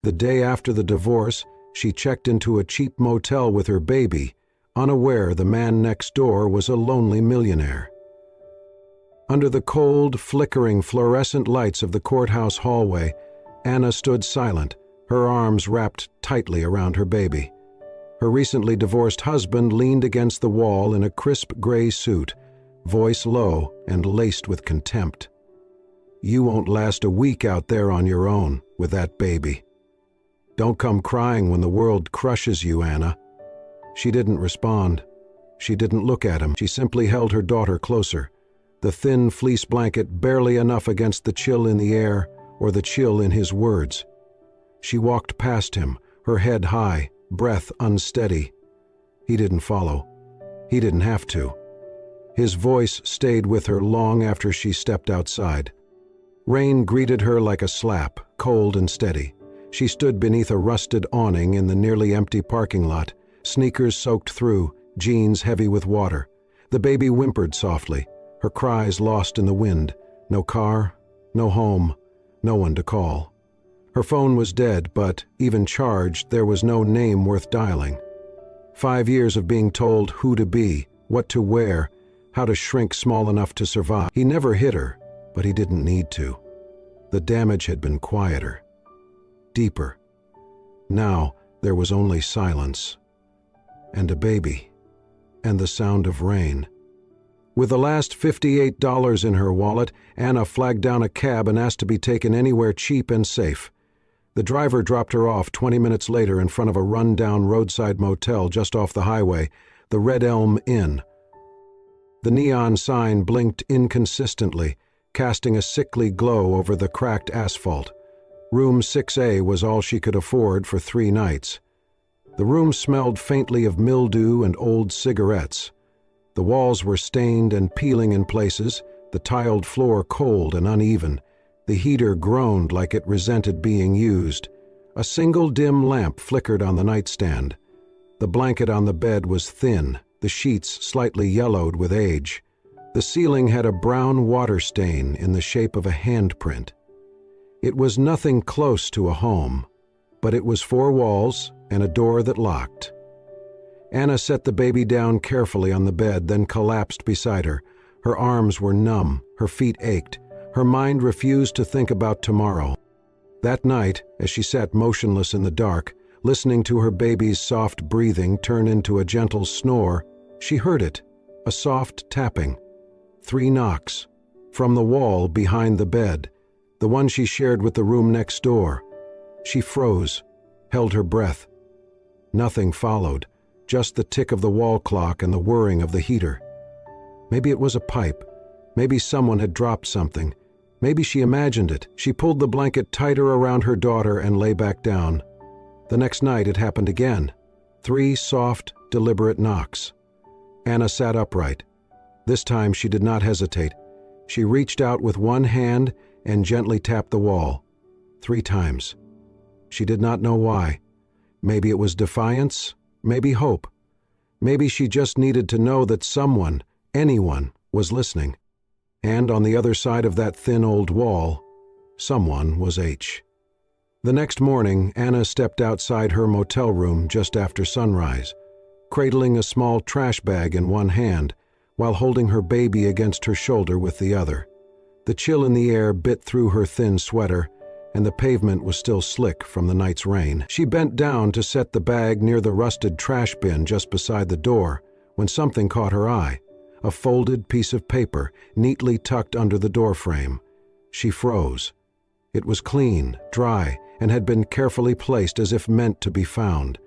The day after the divorce, she checked into a cheap motel with her baby, unaware the man next door was a lonely millionaire. Under the cold, flickering fluorescent lights of the courthouse hallway, Anna stood silent, her arms wrapped tightly around her baby. Her recently divorced husband leaned against the wall in a crisp gray suit, voice low and laced with contempt. "You won't last a week out there on your own with that baby. Don't come crying when the world crushes you, Anna." She didn't respond. She didn't look at him. She simply held her daughter closer, the thin fleece blanket barely enough against the chill in the air or the chill in his words. She walked past him, her head high, breath unsteady. He didn't follow. He didn't have to. His voice stayed with her long after she stepped outside. Rain greeted her like a slap, cold and steady. She stood beneath a rusted awning in the nearly empty parking lot, sneakers soaked through, jeans heavy with water. The baby whimpered softly, her cries lost in the wind. No car, no home, no one to call. Her phone was dead, but, even charged, there was no name worth dialing. 5 years of being told who to be, what to wear, how to shrink small enough to survive. He never hit her, but he didn't need to. The damage had been quieter, deeper. Now there was only silence, and a baby, and the sound of rain. With the last $58 in her wallet, Anna flagged down a cab and asked to be taken anywhere cheap and safe. The driver dropped her off 20 minutes later in front of a run-down roadside motel just off the highway, the Red Elm Inn. The neon sign blinked inconsistently, casting a sickly glow over the cracked asphalt. Room 6A was all she could afford for 3 nights. The room smelled faintly of mildew and old cigarettes. The walls were stained and peeling in places, the tiled floor cold and uneven. The heater groaned like it resented being used. A single dim lamp flickered on the nightstand. The blanket on the bed was thin, the sheets slightly yellowed with age. The ceiling had a brown water stain in the shape of a handprint. It was nothing close to a home, but it was 4 walls and a door that locked. Anna set the baby down carefully on the bed, then collapsed beside her. Her arms were numb, her feet ached. Her mind refused to think about tomorrow. That night, as she sat motionless in the dark, listening to her baby's soft breathing turn into a gentle snore, she heard it, a soft tapping. 3 knocks. From the wall behind the bed, the one she shared with the room next door. She froze, held her breath. Nothing followed, just the tick of the wall clock and the whirring of the heater. Maybe it was a pipe. Maybe someone had dropped something. Maybe she imagined it. She pulled the blanket tighter around her daughter and lay back down. The next night it happened again. 3 soft, deliberate knocks. Anna sat upright. This time she did not hesitate. She reached out with one hand and gently tapped the wall. 3 times. She did not know why. Maybe it was defiance, maybe hope. Maybe she just needed to know that someone, anyone, was listening. And on the other side of that thin old wall, someone was H. The next morning, Anna stepped outside her motel room just after sunrise, cradling a small trash bag in one hand, while holding her baby against her shoulder with the other. The chill in the air bit through her thin sweater, and the pavement was still slick from the night's rain. She bent down to set the bag near the rusted trash bin just beside the door, when something caught her eye. A folded piece of paper, neatly tucked under the doorframe. She froze. It was clean, dry, and had been carefully placed as if meant to be found.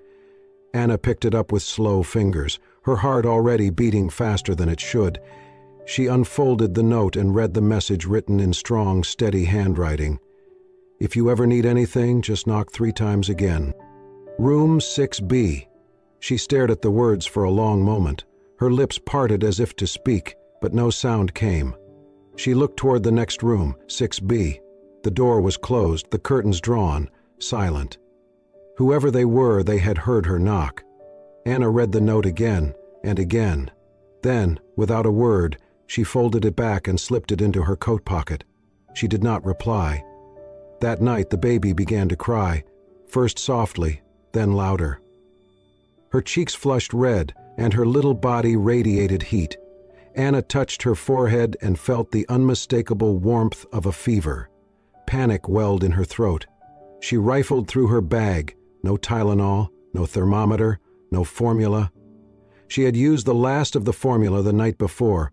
Anna picked it up with slow fingers, her heart already beating faster than it should. She unfolded the note and read the message written in strong, steady handwriting. "If you ever need anything, just knock 3 times again. Room 6B. She stared at the words for a long moment. Her lips parted as if to speak, but no sound came. She looked toward the next room, 6B. The door was closed, the curtains drawn, silent. Whoever they were, they had heard her knock. Anna read the note again and again. Then, without a word, she folded it back and slipped it into her coat pocket. She did not reply. That night the baby began to cry. first softly, then louder. Her cheeks flushed red, and her little body radiated heat. Anna touched her forehead and felt the unmistakable warmth of a fever. Panic welled in her throat. She rifled through her bag. No Tylenol, no thermometer, no formula. She had used the last of the formula the night before.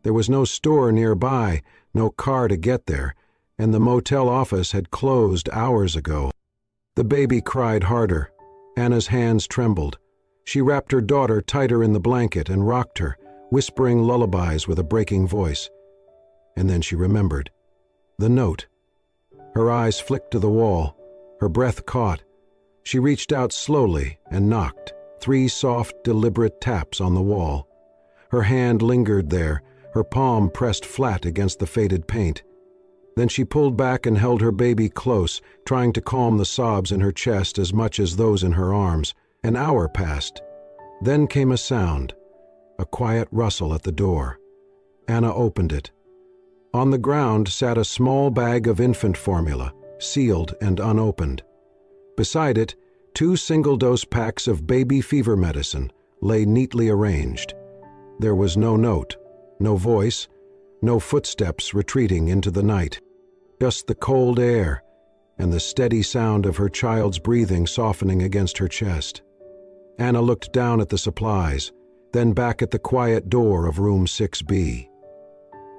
There was no store nearby, no car to get there, and the motel office had closed hours ago. The baby cried harder. Anna's hands trembled. She wrapped her daughter tighter in the blanket and rocked her, whispering lullabies with a breaking voice. And then she remembered. The note. Her eyes flicked to the wall. Her breath caught. She reached out slowly and knocked, 3 soft, deliberate taps on the wall. Her hand lingered there, her palm pressed flat against the faded paint. Then she pulled back and held her baby close, trying to calm the sobs in her chest as much as those in her arms. An hour passed. Then came a sound, a quiet rustle at the door. Anna opened it. On the ground sat a small bag of infant formula, sealed and unopened. Beside it, 2 single-dose packs of baby fever medicine lay neatly arranged. There was no note, no voice, no footsteps retreating into the night. Just the cold air and the steady sound of her child's breathing softening against her chest. Anna looked down at the supplies, then back at the quiet door of room 6B.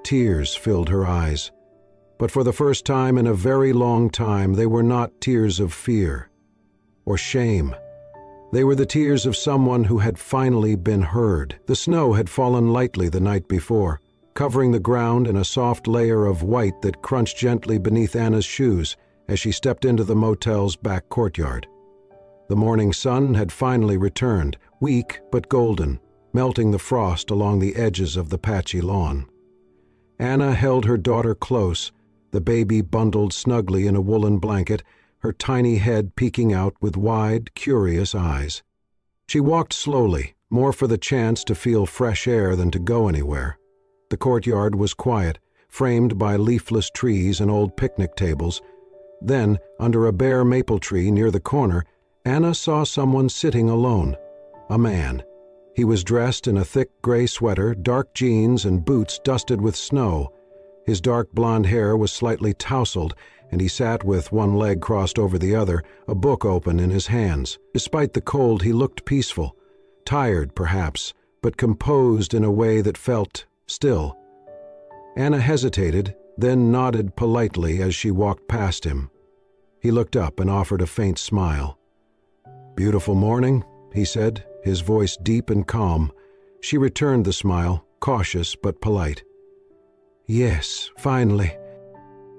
Tears filled her eyes, but for the first time in a very long time they were not tears of fear or shame. They were the tears of someone who had finally been heard. The snow had fallen lightly the night before, covering the ground in a soft layer of white that crunched gently beneath Anna's shoes as she stepped into the motel's back courtyard. The morning sun had finally returned, weak but golden, melting the frost along the edges of the patchy lawn. Anna held her daughter close, the baby bundled snugly in a woolen blanket, her tiny head peeking out with wide, curious eyes. She walked slowly, more for the chance to feel fresh air than to go anywhere. The courtyard was quiet, framed by leafless trees and old picnic tables. Then, under a bare maple tree near the corner, Anna saw someone sitting alone. A man. He was dressed in a thick gray sweater, dark jeans, and boots dusted with snow. His dark blonde hair was slightly tousled, and he sat with one leg crossed over the other, a book open in his hands. Despite the cold, he looked peaceful. Tired, perhaps, but composed in a way that felt still. Anna hesitated, then nodded politely as she walked past him. He looked up and offered a faint smile. "Beautiful morning," he said, his voice deep and calm. She returned the smile, cautious but polite. "Yes, finally.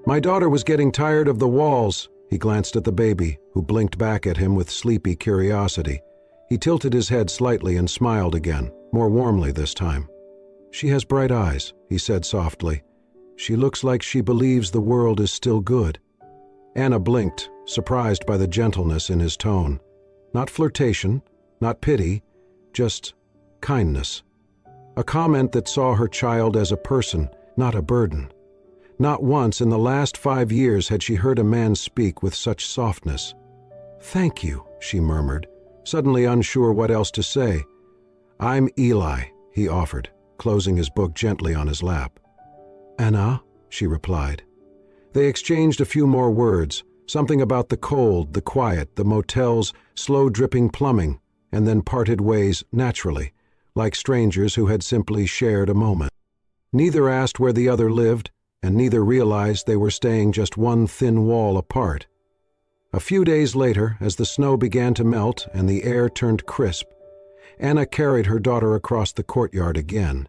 My daughter was getting tired of the walls." He glanced at the baby, who blinked back at him with sleepy curiosity. He tilted his head slightly and smiled again, more warmly this time. "She has bright eyes," he said softly. "She looks like she believes the world is still good." Anna blinked, surprised by the gentleness in his tone. Not flirtation, not pity, just kindness. A comment that saw her child as a person, not a burden. Not once in the last 5 years had she heard a man speak with such softness. "Thank you," she murmured, suddenly unsure what else to say. "I'm Eli," he offered, closing his book gently on his lap. "Anna," she replied. They exchanged a few more words, something about the cold, the quiet, the motel's slow-dripping plumbing, and then parted ways naturally, like strangers who had simply shared a moment. Neither asked where the other lived, and neither realized they were staying just one thin wall apart. A few days later, as the snow began to melt and the air turned crisp, Anna carried her daughter across the courtyard again.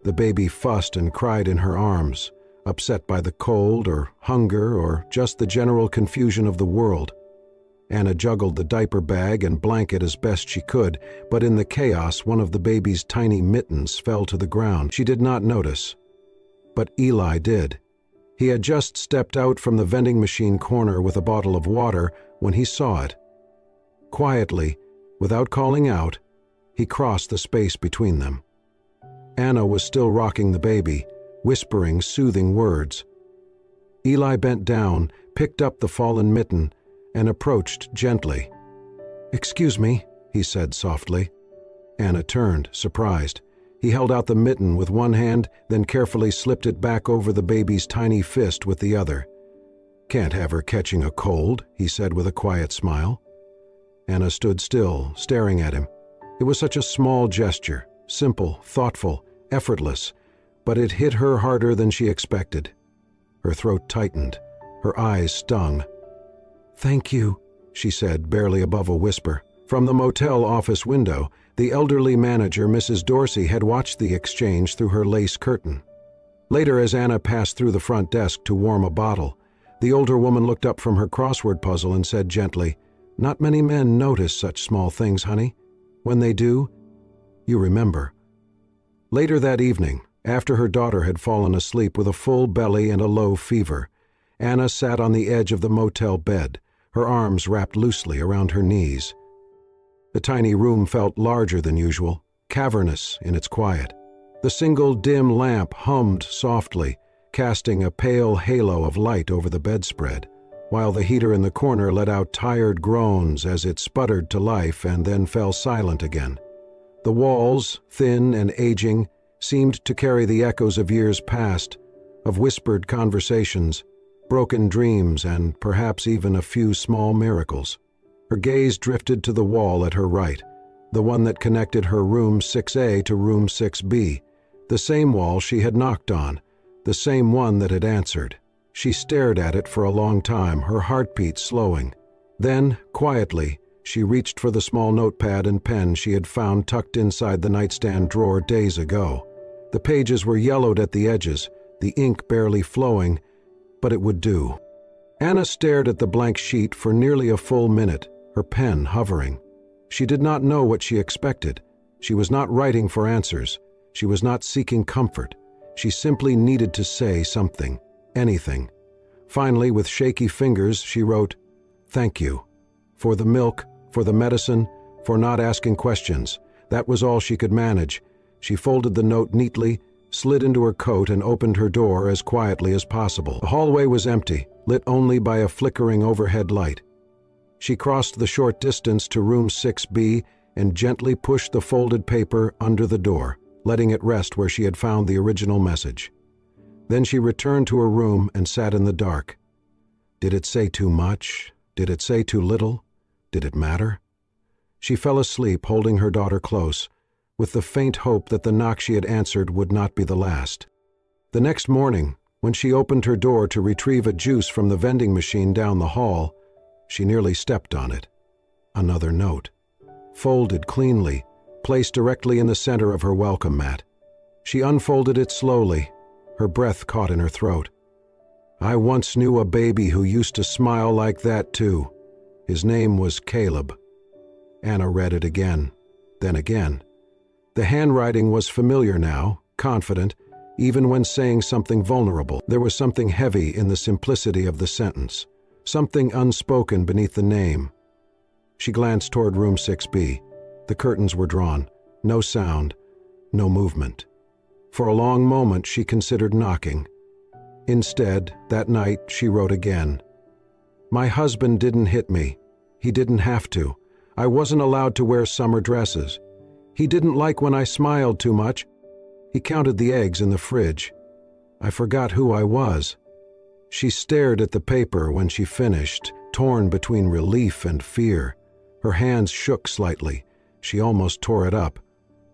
The baby fussed and cried in her arms, upset by the cold or hunger or just the general confusion of the world. Anna juggled the diaper bag and blanket as best she could, but in the chaos one of the baby's tiny mittens fell to the ground. She did not notice. But Eli did. He had just stepped out from the vending machine corner with a bottle of water when he saw it. Quietly, without calling out, he crossed the space between them. Anna was still rocking the baby, whispering soothing words. Eli bent down, picked up the fallen mitten, and approached gently. "Excuse me," he said softly. Anna turned, surprised. He held out the mitten with one hand, then carefully slipped it back over the baby's tiny fist with the other. "Can't have her catching a cold," he said with a quiet smile. Anna stood still, staring at him. It was such a small gesture, simple, thoughtful, effortless, but it hit her harder than she expected. Her throat tightened. Her eyes stung. "Thank you," she said, barely above a whisper. From the motel office window, the elderly manager, Mrs. Dorsey, had watched the exchange through her lace curtain. Later, as Anna passed through the front desk to warm a bottle, the older woman looked up from her crossword puzzle and said gently, "Not many men notice such small things, honey. When they do, you remember." Later that evening, after her daughter had fallen asleep with a full belly and a low fever, Anna sat on the edge of the motel bed, her arms wrapped loosely around her knees. The tiny room felt larger than usual, cavernous in its quiet. The single dim lamp hummed softly, casting a pale halo of light over the bedspread, while the heater in the corner let out tired groans as it sputtered to life and then fell silent again. The walls, thin and aging, seemed to carry the echoes of years past, of whispered conversations, broken dreams, and perhaps even a few small miracles. Her gaze drifted to the wall at her right, the one that connected her room 6A to room 6B, the same wall she had knocked on, the same one that had answered. She stared at it for a long time, her heartbeat slowing. Then, quietly, she reached for the small notepad and pen she had found tucked inside the nightstand drawer days ago. The pages were yellowed at the edges, the ink barely flowing, but it would do. Anna stared at the blank sheet for nearly a full minute, her pen hovering. She did not know what she expected. She was not writing for answers. She was not seeking comfort. She simply needed to say something, anything. Finally, with shaky fingers, she wrote, "Thank you. For the milk, for the medicine, for not asking questions." That was all she could manage. She folded the note neatly, slid into her coat, and opened her door as quietly as possible. The hallway was empty, lit only by a flickering overhead light. She crossed the short distance to room 6B and gently pushed the folded paper under the door, letting it rest where she had found the original message. Then she returned to her room and sat in the dark. Did it say too much? Did it say too little? Did it matter? She fell asleep, holding her daughter close, with the faint hope that the knock she had answered would not be the last. The next morning, when she opened her door to retrieve a juice from the vending machine down the hall, she nearly stepped on it. Another note, folded cleanly, placed directly in the center of her welcome mat. She unfolded it slowly, her breath caught in her throat. "I once knew a baby who used to smile like that too. His name was Caleb." Anna read it again, then again. The handwriting was familiar now, confident, even when saying something vulnerable. There was something heavy in the simplicity of the sentence, something unspoken beneath the name. She glanced toward room 6B. The curtains were drawn. No sound, no movement. For a long moment she considered knocking. Instead, that night she wrote again. "My husband didn't hit me. He didn't have to. I wasn't allowed to wear summer dresses. He didn't like when I smiled too much. He counted the eggs in the fridge. I forgot who I was." She stared at the paper when she finished, torn between relief and fear. Her hands shook slightly. She almost tore it up.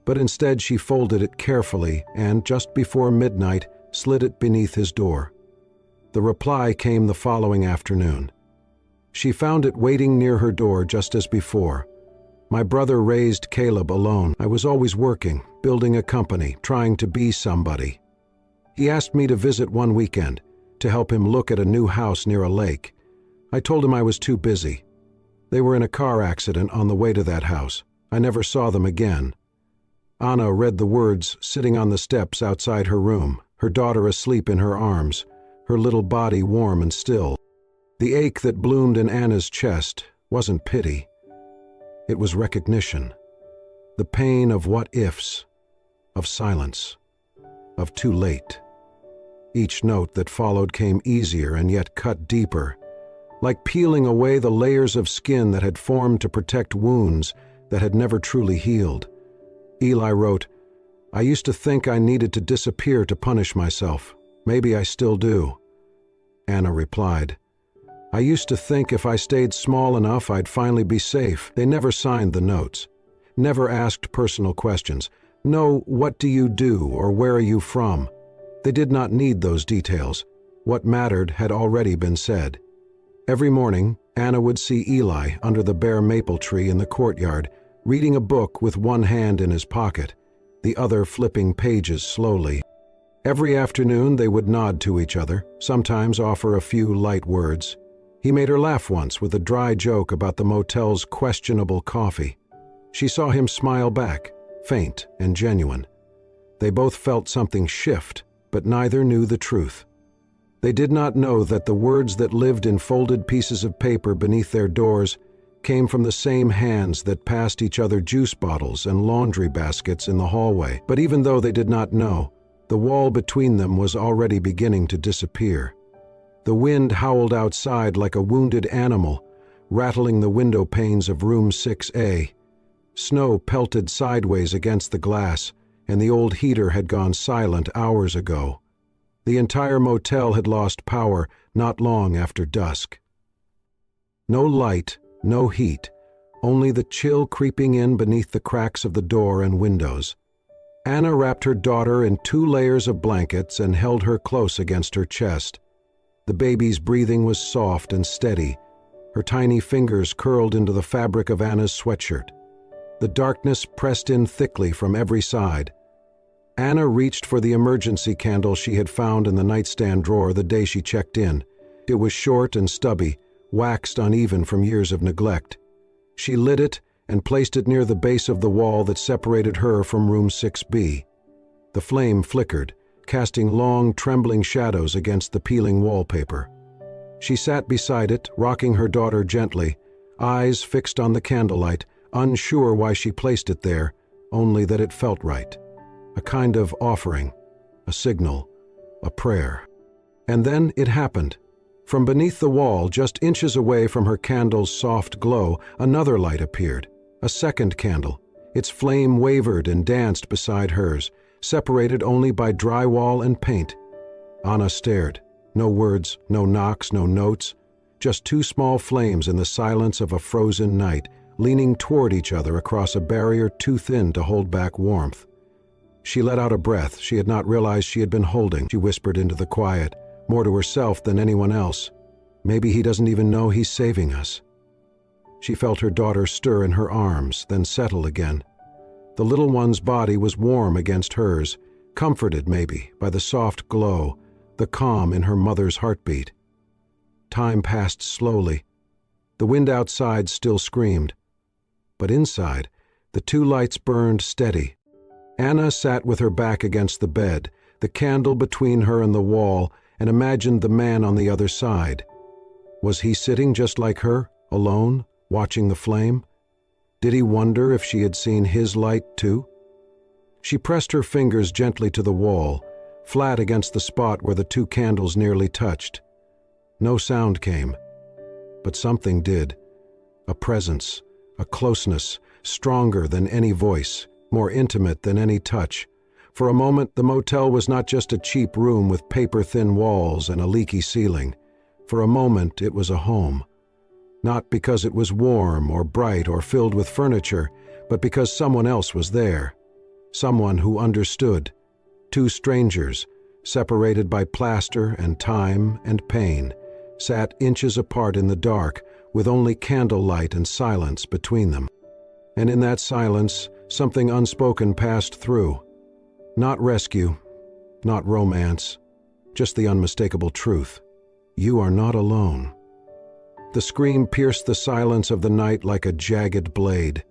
But instead she folded it carefully and, just before midnight, slid it beneath his door. The reply came the following afternoon. She found it waiting near her door just as before. "My brother raised Caleb alone. I was always working, building a company, trying to be somebody. He asked me to visit one weekend, to help him look at a new house near a lake. I told him I was too busy. They were in a car accident on the way to that house. I never saw them again." Anna read the words sitting on the steps outside her room, her daughter asleep in her arms, her little body warm and still. The ache that bloomed in Anna's chest wasn't pity. It was recognition. The pain of what-ifs, of silence, of too late. Each note that followed came easier and yet cut deeper. like peeling away the layers of skin that had formed to protect wounds that had never truly healed. Eli wrote, "I used to think I needed to disappear to punish myself. Maybe I still do." Anna replied, "I used to think if I stayed small enough I'd finally be safe." They never signed the notes, never asked personal questions. No, "What do you do?" or "Where are you from?" They did not need those details. What mattered had already been said. Every morning, Anna would see Eli under the bare maple tree in the courtyard, reading a book with one hand in his pocket, the other flipping pages slowly. Every afternoon they would nod to each other, sometimes offer a few light words. He made her laugh once with a dry joke about the motel's questionable coffee. She saw him smile back, faint and genuine. They both felt something shift, but neither knew the truth. They did not know that the words that lived in folded pieces of paper beneath their doors came from the same hands that passed each other juice bottles and laundry baskets in the hallway. But even though they did not know, the wall between them was already beginning to disappear. The wind howled outside like a wounded animal, rattling the window panes of room 6A. Snow pelted sideways against the glass, and the old heater had gone silent hours ago. The entire motel had lost power not long after dusk. No light, no heat, only the chill creeping in beneath the cracks of the door and windows. Anna wrapped her daughter in 2 layers of blankets and held her close against her chest. The baby's breathing was soft and steady. Her tiny fingers curled into the fabric of Anna's sweatshirt. The darkness pressed in thickly from every side. Anna reached for the emergency candle she had found in the nightstand drawer the day she checked in. It was short and stubby, waxed uneven from years of neglect. She lit it and placed it near the base of the wall that separated her from room 6B. The flame flickered, casting long, trembling shadows against the peeling wallpaper. She sat beside it, rocking her daughter gently, eyes fixed on the candlelight, unsure why she placed it there, only that it felt right. A kind of offering, a signal, a prayer. And then it happened. From beneath the wall, just inches away from her candle's soft glow, another light appeared, a second candle. Its flame wavered and danced beside hers, separated only by drywall and paint. Anna stared. No words, no knocks, no notes, just 2 small flames in the silence of a frozen night, leaning toward each other across a barrier too thin to hold back warmth. She let out a breath she had not realized she had been holding. She whispered into the quiet, more to herself than anyone else. Maybe he doesn't even know he's saving us. She felt her daughter stir in her arms, then settle again. The little one's body was warm against hers, comforted maybe by the soft glow, the calm in her mother's heartbeat. Time passed slowly. The wind outside still screamed. But inside, the 2 lights burned steady. Anna sat with her back against the bed, the candle between her and the wall, and imagined the man on the other side. Was he sitting just like her, alone, watching the flame? Did he wonder if she had seen his light too? She pressed her fingers gently to the wall, flat against the spot where the 2 candles nearly touched. No sound came, but something did. A presence, a closeness, stronger than any voice, more intimate than any touch. For a moment, the motel was not just a cheap room with paper-thin walls and a leaky ceiling. For a moment, it was a home. Not because it was warm or bright or filled with furniture, but because someone else was there. Someone who understood. 2 strangers, separated by plaster and time and pain, sat inches apart in the dark, with only candlelight and silence between them. And in that silence, something unspoken passed through. Not rescue, not romance, just the unmistakable truth. You are not alone. The scream pierced the silence of the night like a jagged blade.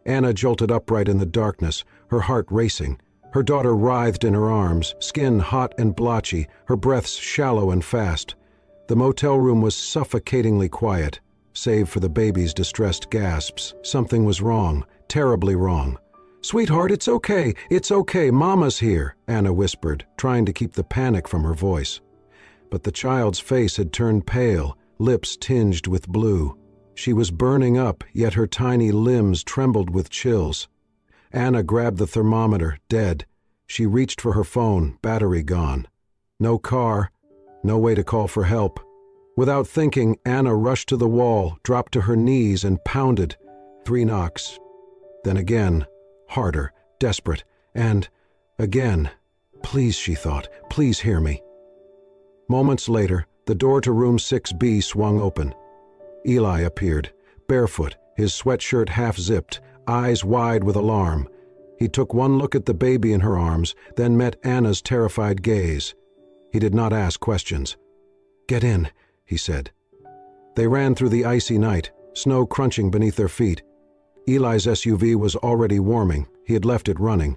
Anna jolted upright in the darkness, her heart racing. Her daughter writhed in her arms, skin hot and blotchy, her breaths shallow and fast. The motel room was suffocatingly quiet, save for the baby's distressed gasps. Something was wrong, terribly wrong. "Sweetheart, it's okay, Mama's here," Anna whispered, trying to keep the panic from her voice. But the child's face had turned pale, lips tinged with blue. She was burning up, yet her tiny limbs trembled with chills. Anna grabbed the thermometer, dead. She reached for her phone, battery gone. No car, no way to call for help. Without thinking, Anna rushed to the wall, dropped to her knees and pounded. 3 knocks. Then again, harder, desperate, and again. Please, she thought, please hear me. Moments later, the door to room 6B swung open. Eli appeared, barefoot, his sweatshirt half-zipped, eyes wide with alarm. He took one look at the baby in her arms, then met Anna's terrified gaze. He did not ask questions. "Get in," he said. They ran through the icy night, snow crunching beneath their feet. Eli's SUV was already warming. He had left it running.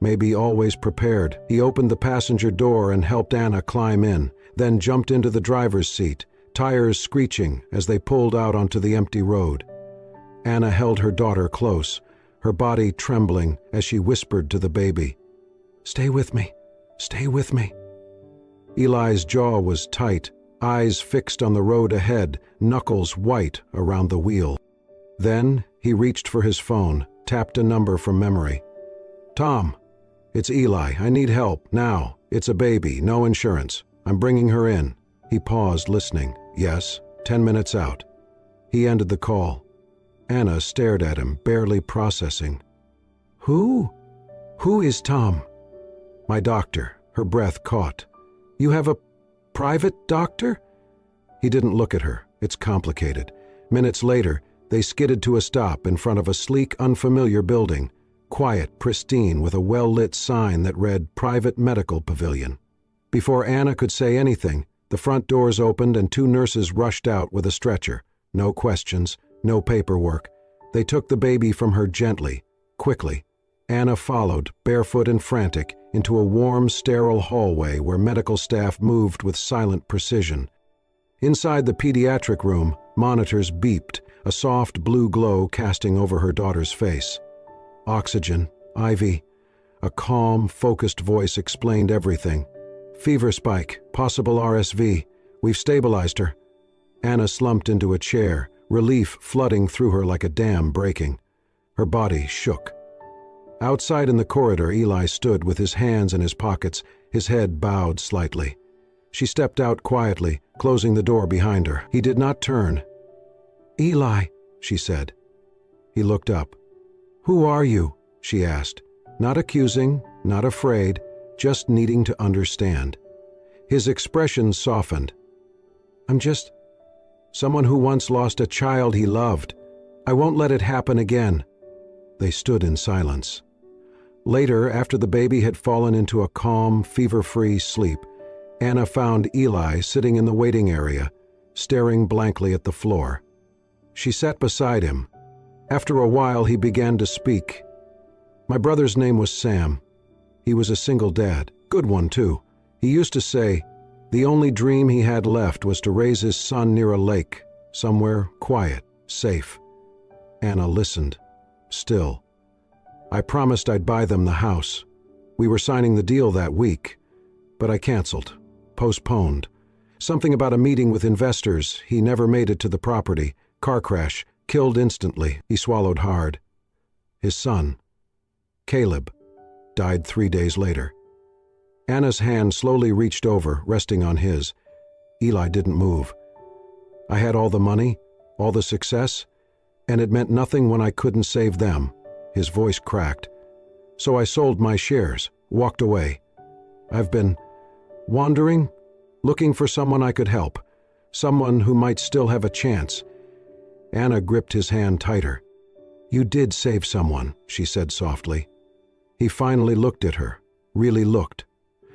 Maybe always prepared. He opened the passenger door and helped Anna climb in, then jumped into the driver's seat, tires screeching as they pulled out onto the empty road. Anna held her daughter close, her body trembling as she whispered to the baby, "Stay with me, stay with me." Eli's jaw was tight, eyes fixed on the road ahead, knuckles white around the wheel. Then he reached for his phone, tapped a number from memory. "Tom, it's Eli. I need help, now. It's a baby, no insurance. I'm bringing her in." He paused, listening. "Yes, 10 minutes out." He ended the call. Anna stared at him, barely processing. Who is Tom?" "My doctor." Her breath caught. "You have a private doctor?" He didn't look at her. It's complicated. Minutes later, they skidded to a stop in front of a sleek, unfamiliar building, quiet, pristine, with a well-lit sign that read Private Medical Pavilion. Before Anna could say anything, the front doors opened and 2 nurses rushed out with a stretcher. No questions, no paperwork. They took the baby from her gently, quickly. Anna followed, barefoot and frantic, into a warm, sterile hallway where medical staff moved with silent precision. Inside the pediatric room, monitors beeped, a soft blue glow casting over her daughter's face. "Oxygen, IV." A calm, focused voice explained everything. "Fever spike, possible RSV. We've stabilized her." Anna slumped into a chair, relief flooding through her like a dam breaking. Her body shook. Outside in the corridor, Eli stood with his hands in his pockets, his head bowed slightly. She stepped out quietly, closing the door behind her. He did not turn. "Eli," she said. He looked up. "Who are you?" she asked, not accusing, not afraid, just needing to understand. His expression softened. "I'm just someone who once lost a child he loved. I won't let it happen again." They stood in silence. Later, after the baby had fallen into a calm, fever-free sleep, Anna found Eli sitting in the waiting area, staring blankly at the floor. She sat beside him. After a while, he began to speak. "My brother's name was Sam. He was a single dad, good one too. He used to say the only dream he had left was to raise his son near a lake, somewhere quiet, safe." Anna listened, still. "I promised I'd buy them the house. We were signing the deal that week, but I canceled, postponed. Something about a meeting with investors. He never made it to the property. Car crash, killed instantly." He swallowed hard. His son, Caleb, died 3 days later. Anna's hand slowly reached over, resting on his. Eli didn't move. "I had all the money, all the success, and it meant nothing when I couldn't save them." His voice cracked. "So I sold my shares, walked away. I've been wandering, looking for someone I could help, someone who might still have a chance." Anna gripped his hand tighter. "You did save someone," she said softly. He finally looked at her, really looked.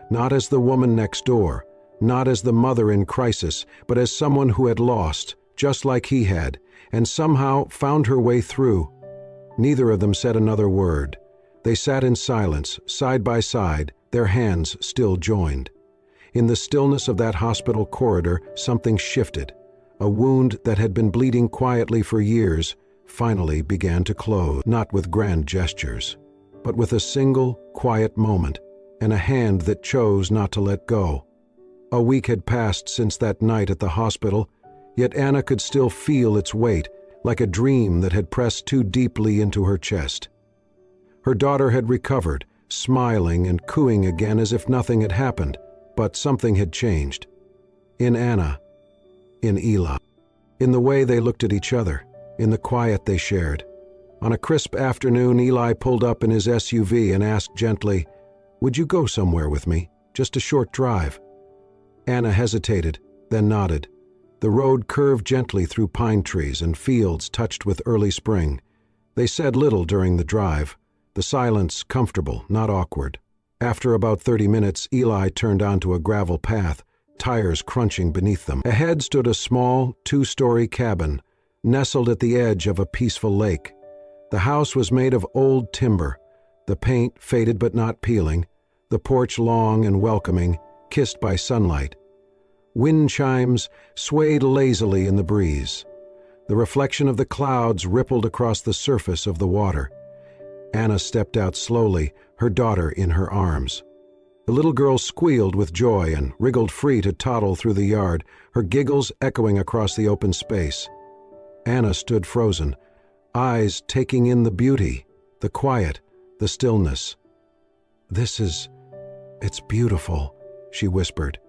Not as the woman next door, not as the mother in crisis, but as someone who had lost, just like he had, and somehow found her way through. Neither of them said another word. They sat in silence, side by side, their hands still joined. In the stillness of that hospital corridor, something shifted. A wound that had been bleeding quietly for years finally began to close, not with grand gestures, but with a single, quiet moment, and a hand that chose not to let go. A week had passed since that night at the hospital, yet Anna could still feel its weight, like a dream that had pressed too deeply into her chest. Her daughter had recovered, smiling and cooing again as if nothing had happened, but something had changed. In Anna, in Eli, in the way they looked at each other, in the quiet they shared. On a crisp afternoon, Eli pulled up in his SUV and asked gently, "Would you go somewhere with me? Just a short drive." Anna hesitated, then nodded. The road curved gently through pine trees and fields touched with early spring. They said little during the drive, the silence comfortable, not awkward. After about 30 minutes, Eli turned onto a gravel path, tires crunching beneath them. Ahead stood a small, 2-story cabin, nestled at the edge of a peaceful lake. The house was made of old timber, the paint faded but not peeling, the porch long and welcoming, kissed by sunlight. Wind chimes swayed lazily in the breeze. The reflection of the clouds rippled across the surface of the water. Anna stepped out slowly, her daughter in her arms. The little girl squealed with joy and wriggled free to toddle through the yard, her giggles echoing across the open space. Anna stood frozen, eyes taking in the beauty, the quiet, the stillness. It's beautiful," she whispered.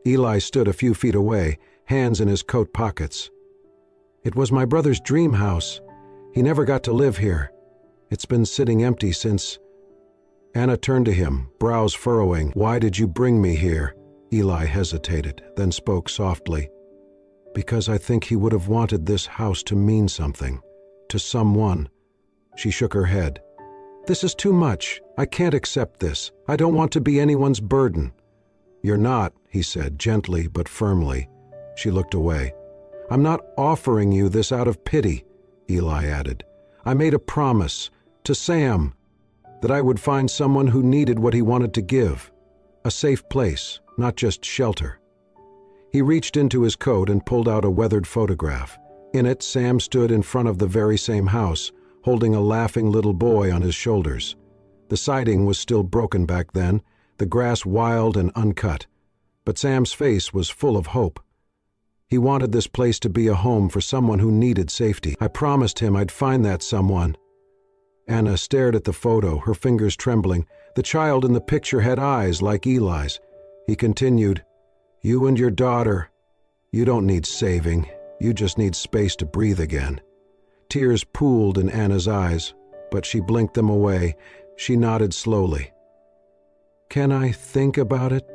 Eli stood a few feet away, hands in his coat pockets. "It was my brother's dream house. He never got to live here. It's been sitting empty since—" Anna turned to him, brows furrowing. "Why did you bring me here?" Eli hesitated, then spoke softly. "Because I think he would have wanted this house to mean something. To someone." She shook her head. "This is too much. I can't accept this. I don't want to be anyone's burden." "You're not," he said, gently but firmly. She looked away. "I'm not offering you this out of pity," Eli added. "I made a promise, to Sam, that I would find someone who needed what he wanted to give. A safe place, not just shelter." He reached into his coat and pulled out a weathered photograph. In it, Sam stood in front of the very same house, holding a laughing little boy on his shoulders. The siding was still broken back then, the grass wild and uncut, but Sam's face was full of hope. He wanted this place to be a home for someone who needed safety. "I promised him I'd find that someone." Anna stared at the photo, her fingers trembling. The child in the picture had eyes like Eli's. He continued, "You and your daughter, you don't need saving. You just need space to breathe again." Tears pooled in Anna's eyes, but she blinked them away. She nodded slowly. "Can I think about it?"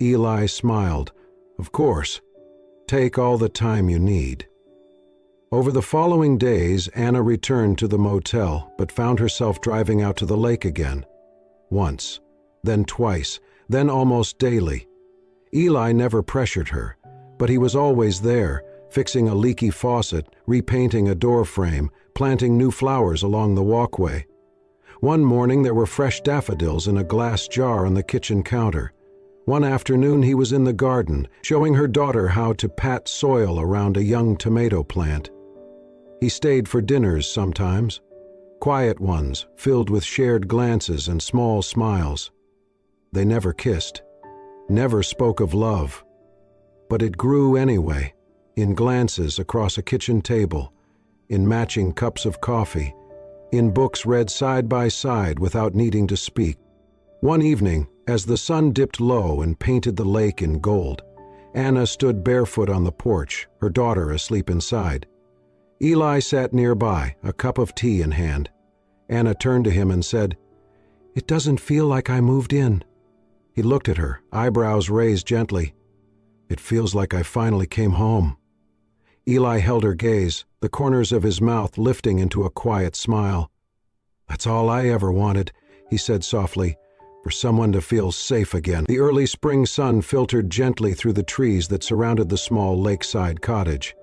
Eli smiled. "Of course. Take all the time you need." Over the following days, Anna returned to the motel, but found herself driving out to the lake again. Once, then twice, then almost daily. Eli never pressured her, but he was always there, fixing a leaky faucet, repainting a door frame, planting new flowers along the walkway. One morning there were fresh daffodils in a glass jar on the kitchen counter. One afternoon he was in the garden, showing her daughter how to pat soil around a young tomato plant. He stayed for dinners sometimes, quiet ones filled with shared glances and small smiles. They never kissed, never spoke of love, but it grew anyway, in glances across a kitchen table, in matching cups of coffee, in books read side by side without needing to speak. One evening, as the sun dipped low and painted the lake in gold, Anna stood barefoot on the porch, her daughter asleep inside. Eli sat nearby, a cup of tea in hand. Anna turned to him and said, "It doesn't feel like I moved in." He looked at her, eyebrows raised gently. "It feels like I finally came home." Eli held her gaze, the corners of his mouth lifting into a quiet smile. "That's all I ever wanted," he said softly, "for someone to feel safe again." The early spring sun filtered gently through the trees that surrounded the small lakeside cottage.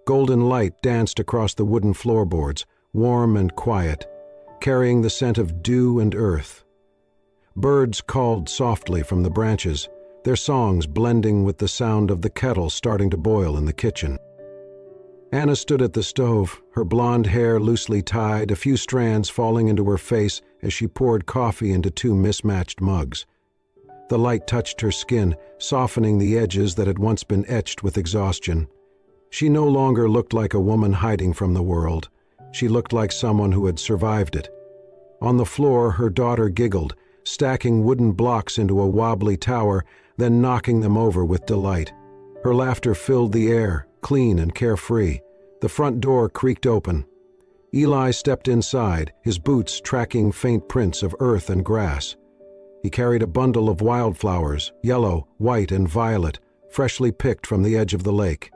Golden light danced across the wooden floorboards, warm and quiet, carrying the scent of dew and earth. Birds called softly from the branches, their songs blending with the sound of the kettle starting to boil in the kitchen. Anna stood at the stove, her blonde hair loosely tied, a few strands falling into her face as she poured coffee into 2 mismatched mugs. The light touched her skin, softening the edges that had once been etched with exhaustion. She no longer looked like a woman hiding from the world. She looked like someone who had survived it. On the floor, her daughter giggled, stacking wooden blocks into a wobbly tower, then knocking them over with delight. Her laughter filled the air, clean and carefree. The front door creaked open. Eli stepped inside, his boots tracking faint prints of earth and grass. He carried a bundle of wildflowers, yellow, white, and violet, freshly picked from the edge of the lake.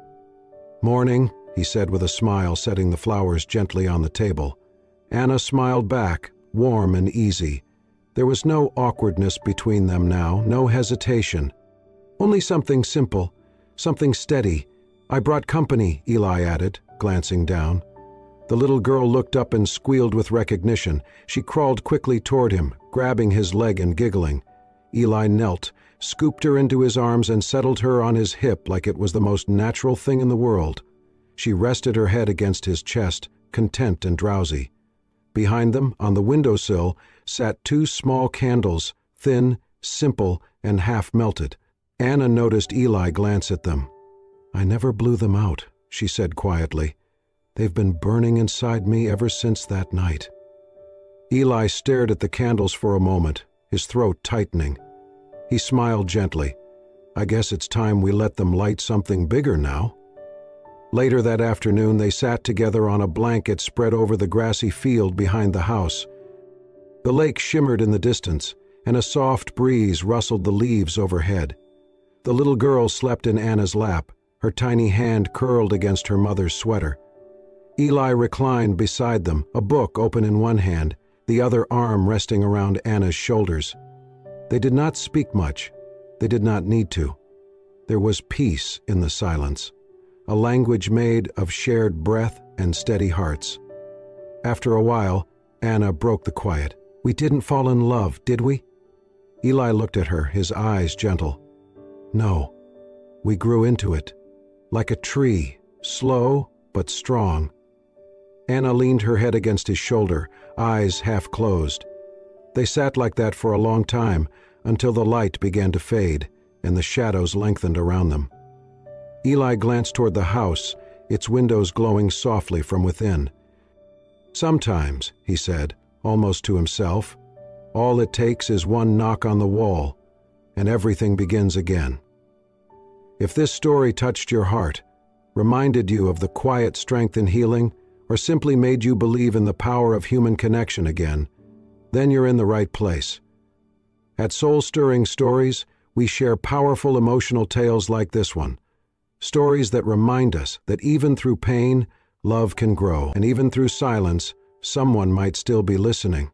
"Morning," he said with a smile, setting the flowers gently on the table. Anna smiled back, warm and easy. There was no awkwardness between them now, no hesitation. Only something simple, something steady. "I brought company," Eli added, glancing down. The little girl looked up and squealed with recognition. She crawled quickly toward him, grabbing his leg and giggling. Eli knelt, scooped her into his arms and settled her on his hip like it was the most natural thing in the world. She rested her head against his chest, content and drowsy. Behind them, on the windowsill, sat two small candles, thin, simple, and half-melted. Anna noticed Eli glance at them. "I never blew them out," she said quietly. "They've been burning inside me ever since that night." Eli stared at the candles for a moment, his throat tightening. He smiled gently. "I guess it's time we let them light something bigger now." Later that afternoon, they sat together on a blanket spread over the grassy field behind the house. The lake shimmered in the distance, and a soft breeze rustled the leaves overhead. The little girl slept in Anna's lap, her tiny hand curled against her mother's sweater. Eli reclined beside them, a book open in one hand, the other arm resting around Anna's shoulders. They did not speak much. They did not need to. There was peace in the silence, a language made of shared breath and steady hearts. After a while, Anna broke the quiet. "We didn't fall in love, did we?" Eli looked at her, his eyes gentle. "No. We grew into it. Like a tree, slow but strong." Anna leaned her head against his shoulder, eyes half closed. They sat like that for a long time, until the light began to fade and the shadows lengthened around them. Eli glanced toward the house, its windows glowing softly from within. "Sometimes," he said, almost to himself, "all it takes is one knock on the wall, and everything begins again." If this story touched your heart, reminded you of the quiet strength in healing, or simply made you believe in the power of human connection again, then you're in the right place. At Soul-Stirring Stories, we share powerful emotional tales like this one. Stories that remind us that even through pain, love can grow, and even through silence, someone might still be listening.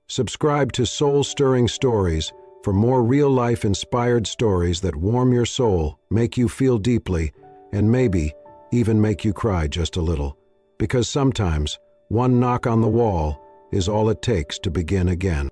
Subscribe to Soul-Stirring Stories for more real-life inspired stories that warm your soul, make you feel deeply, and maybe even make you cry just a little. Because sometimes one knock on the wall is all it takes to begin again.